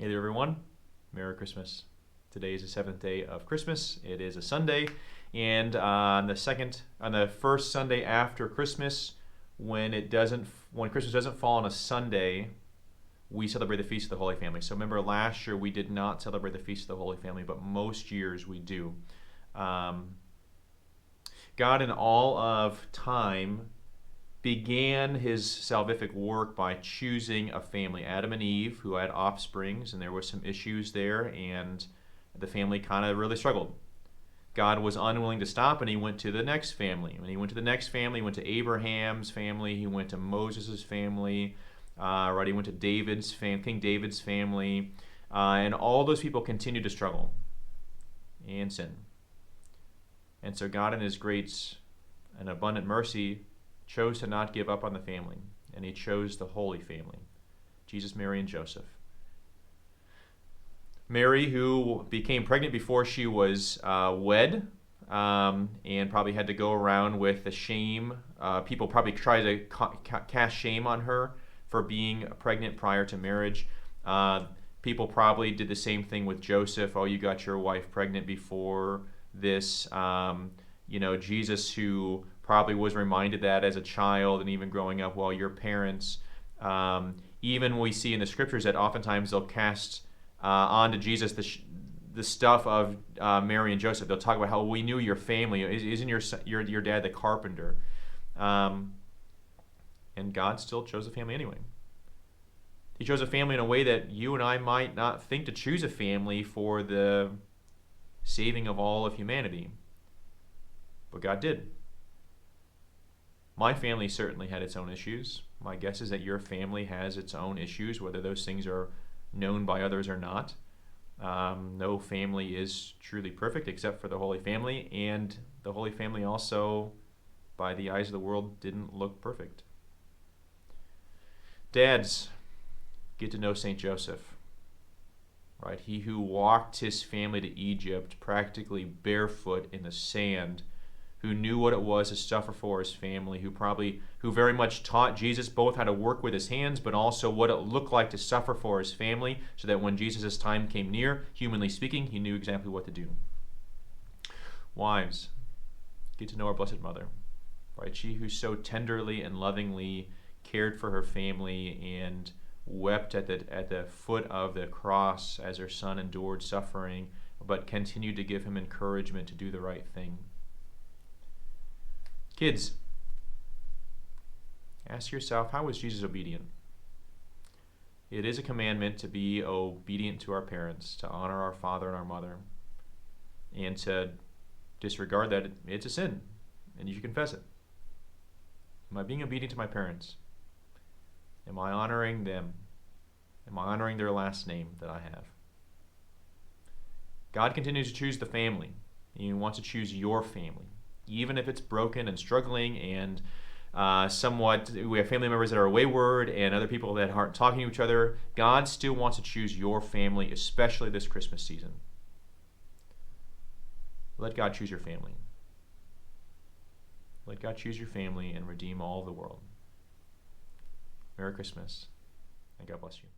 Hey there, everyone. Merry Christmas. Today is the seventh day of Christmas. It is a Sunday, and on the first Sunday after Christmas, when Christmas doesn't fall on a Sunday, we celebrate the Feast of the Holy Family. So remember, last year we did not celebrate the Feast of the Holy Family, but most years we do. God, in all of time, began his salvific work by choosing a family, Adam and Eve, who had offsprings, and there were some issues there, and the family kind of really struggled. God was unwilling to stop, and he went to the next family. When he went to the next family, he went to Abraham's family, he went to Moses' family, he went to King David's family, and all those people continued to struggle and sin. And so God, in his great and abundant mercy, chose to not give up on the family, and he chose the Holy Family, Jesus, Mary, and Joseph. Mary, who became pregnant before she was wed, and probably had to go around with the shame. People probably tried to cast shame on her for being pregnant prior to marriage. People probably did the same thing with Joseph. Oh, you got your wife pregnant before this. Jesus, who probably was reminded that as a child and even growing up, well, your parents, even we see in the scriptures that oftentimes they'll cast onto Jesus the stuff of Mary and Joseph. They'll talk about how we knew your family. Isn't your dad the carpenter? And God still chose a family anyway. He chose a family in a way that you and I might not think to choose a family for the saving of all of humanity. But God did. My family certainly had its own issues. My guess is that your family has its own issues, whether those things are known by others or not. No family is truly perfect except for the Holy Family, and the Holy Family also, by the eyes of the world, didn't look perfect. Dads, get to know St. Joseph. Right? He who walked his family to Egypt practically barefoot in the sand, who knew what it was to suffer for his family, who very much taught Jesus both how to work with his hands, but also what it looked like to suffer for his family, so that when Jesus' time came near, humanly speaking, he knew exactly what to do. Wives, get to know our Blessed Mother, right? She who so tenderly and lovingly cared for her family and wept at the foot of the cross as her son endured suffering, but continued to give him encouragement to do the right thing. Kids, ask yourself, how was Jesus obedient? It is a commandment to be obedient to our parents, to honor our father and our mother, and to disregard that, it's a sin, and you should confess it. Am I being obedient to my parents? Am I honoring them? Am I honoring their last name that I have? God continues to choose the family. He wants to choose your family. Even if it's broken and struggling and somewhat, we have family members that are wayward and other people that aren't talking to each other, God still wants to choose your family, especially this Christmas season. Let God choose your family. Let God choose your family and redeem all the world. Merry Christmas, and God bless you.